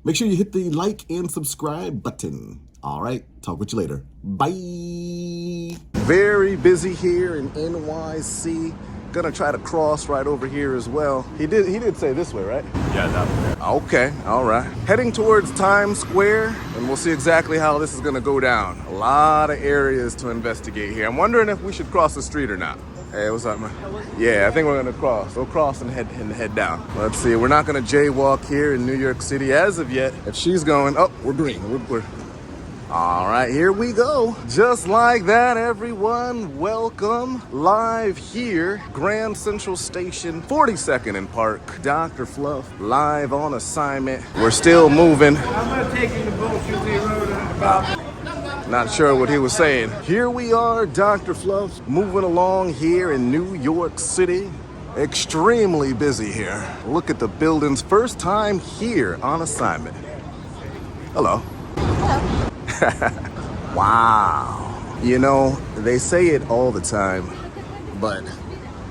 Make sure you hit the like and subscribe button. All right, talk with you later. Bye. Very busy here in NYC. Gonna try to cross right over here as well. He did say this way, right? Yeah, that way. Okay, all right. Heading towards Times Square, and we'll see exactly how this is gonna go down. A lot of areas to investigate here. I'm wondering if we should cross the street or not. Hey, what's up, man? Yeah, I think we're gonna cross. We'll cross and head down. Let's see. We're not gonna jaywalk here in New York City as of yet. If she's going, oh, we're green. We're all right, here we go. Just like that, everyone. Welcome live here, Grand Central Station, 42nd and Park. Dr. Fluff live on assignment. We're still moving. I'm not taking the bullshit they wrote about. Not sure what he was saying. Here we are, Dr. Fluff, moving along here in New York City. Extremely busy here. Look at the buildings. First time here on assignment. Hello. Wow. You know, they say it all the time, but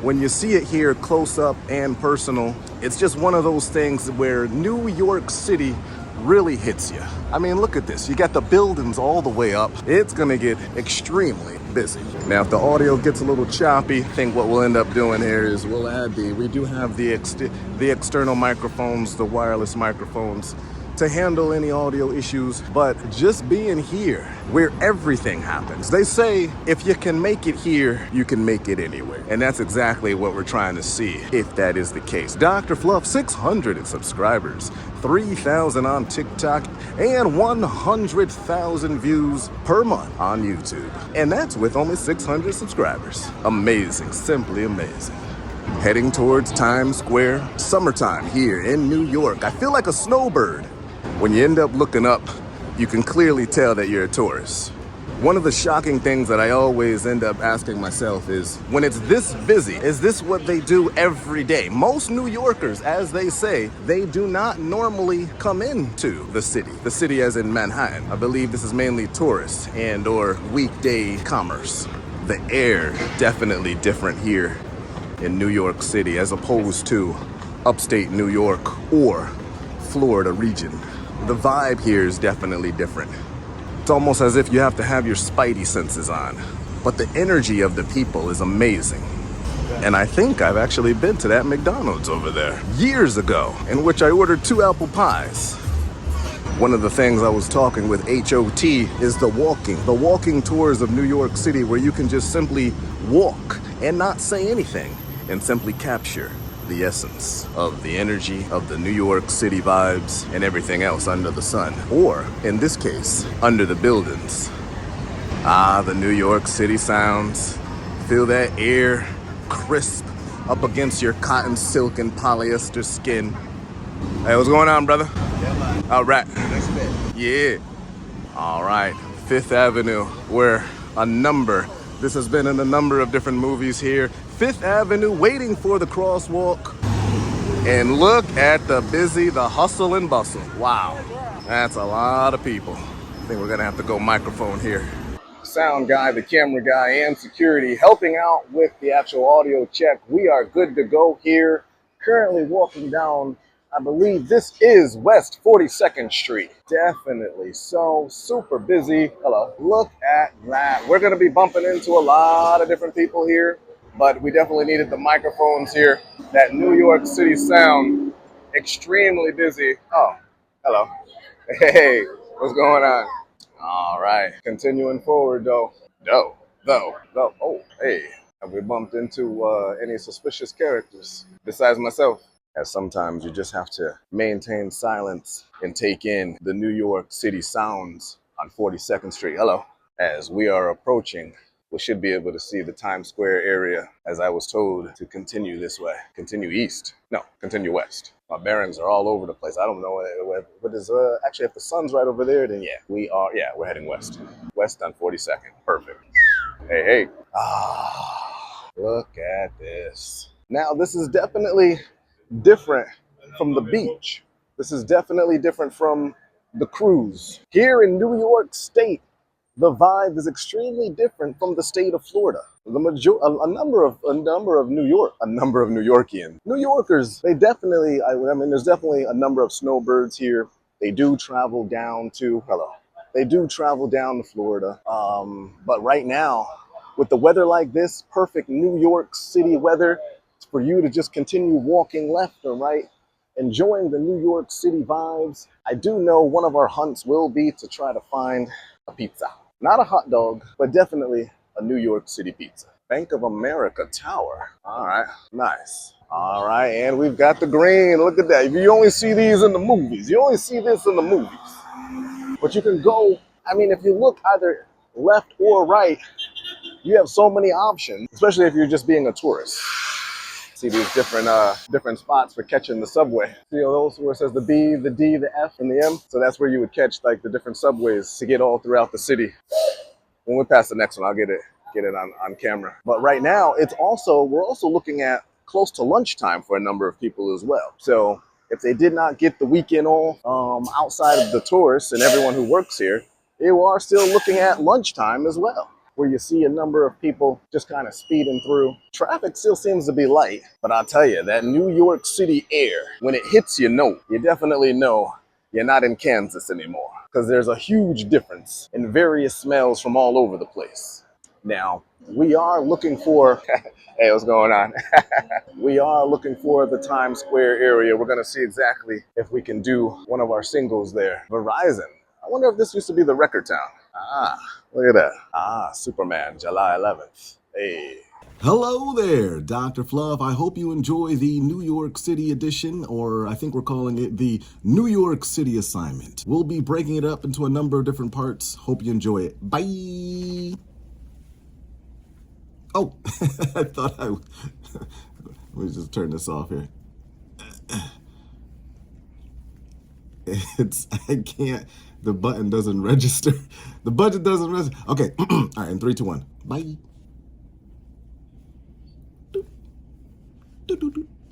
when you see it here close up and personal, it's just one of those things where New York City really hits you. I mean, look at this. You got the buildings all the way up. It's gonna get extremely busy. Now, if the audio gets a little choppy, I think what we'll end up doing here is we'll add we do have the external microphones, the wireless microphones, to handle any audio issues, but just being here where everything happens. They say if you can make it here, you can make it anywhere. And that's exactly what we're trying to see, if that is the case. Dr. Fluff, 600 subscribers, 3,000 on TikTok, and 100,000 views per month on YouTube. And that's with only 600 subscribers. Amazing, simply amazing. Heading towards Times Square, summertime here in New York. I feel like a snowbird. When you end up looking up, you can clearly tell that you're a tourist. One of the shocking things that I always end up asking myself is, when it's this busy, is this what they do every day? Most New Yorkers, as they say, they do not normally come into the city as in Manhattan. I believe this is mainly tourists and or weekday commerce. The air definitely different here in New York City as opposed to upstate New York or Florida region. The vibe here is definitely different. It's almost as if you have to have your spidey senses on. But the energy of the people is amazing. And I think I've actually been to that McDonald's over there years ago, in which I ordered 2 apple pies. One of the things I was talking with HOT is the walking tours of New York City, where you can just simply walk and not say anything and simply capture the essence of the energy of the New York City vibes and everything else under the sun, or in this case, under the buildings. Ah, the New York City sounds. Feel that air crisp up against your cotton, silk, and polyester skin. Hey, what's going on, brother? All right. Yeah. All right. Fifth Avenue, where this has been in a number of different movies here. Fifth Avenue, waiting for the crosswalk. And look at the hustle and bustle. Wow, that's a lot of people. I think we're gonna have to go microphone here. Sound guy, the camera guy, and security helping out with the actual audio check. We are good to go here. Currently walking down, I believe this is West 42nd Street. Definitely so super busy. Hello, look at that. We're gonna be bumping into a lot of different people here, but we definitely needed the microphones here. That New York City sound, extremely busy. Oh, hello. Hey, what's going on? All right, continuing forward though. Oh, hey, have we bumped into any suspicious characters besides myself? As sometimes you just have to maintain silence and take in the New York City sounds on 42nd Street. Hello. As we are approaching, we should be able to see the Times Square area, as I was told to continue this way. Continue east. No, continue west. My bearings are all over the place. I don't know what is, actually, if the sun's right over there, then we're heading west. West on 42nd. Perfect. Hey. Ah, look at this. Now, this is definitely different from the beach. This is definitely different from the cruise. Here in New York State, the vibe is extremely different from the state of Florida. A number of New Yorkers, they definitely, there's definitely a number of snowbirds here They do travel down to, hello, they do travel down to Florida. But right now, with the weather like this, perfect New York City weather, for you to just continue walking left or right, enjoying the New York City vibes. I do know one of our hunts will be to try to find a pizza. Not a hot dog, but definitely a New York City pizza. Bank of America Tower. All right, nice. All right, and we've got the green. Look at that. You only see these in the movies. You only see this in the movies. But you can go, I mean, if you look either left or right, you have so many options, especially if you're just being a tourist. See these different spots for catching the subway. See those where it says the B, the D, the F, and the M? So that's where you would catch like the different subways to get all throughout the city. When we pass the next one, I'll get it on camera. But right now, we're also looking at close to lunchtime for a number of people as well. So if they did not get the weekend off outside of the tourists and everyone who works here, you are still looking at lunchtime as well, where you see a number of people just kind of speeding through. Traffic still seems to be light, but I'll tell you, that New York City air, when it hits you definitely know you're not in Kansas anymore, because there's a huge difference in various smells from all over the place. Now, we are looking for, hey, what's going on? We are looking for the Times Square area. We're gonna see exactly if we can do one of our singles there. Verizon. I wonder if this used to be the record town. Ah, look at that. Ah, Superman, July 11th. Hey. Hello there, Dr. Fluff. I hope you enjoy the New York City edition, or I think we're calling it the New York City assignment. We'll be breaking it up into a number of different parts. Hope you enjoy it. Bye. Oh, I thought let me just turn this off here. I can't, the button doesn't register. The button doesn't register. Okay, all right, in 3, 2, 1. Bye.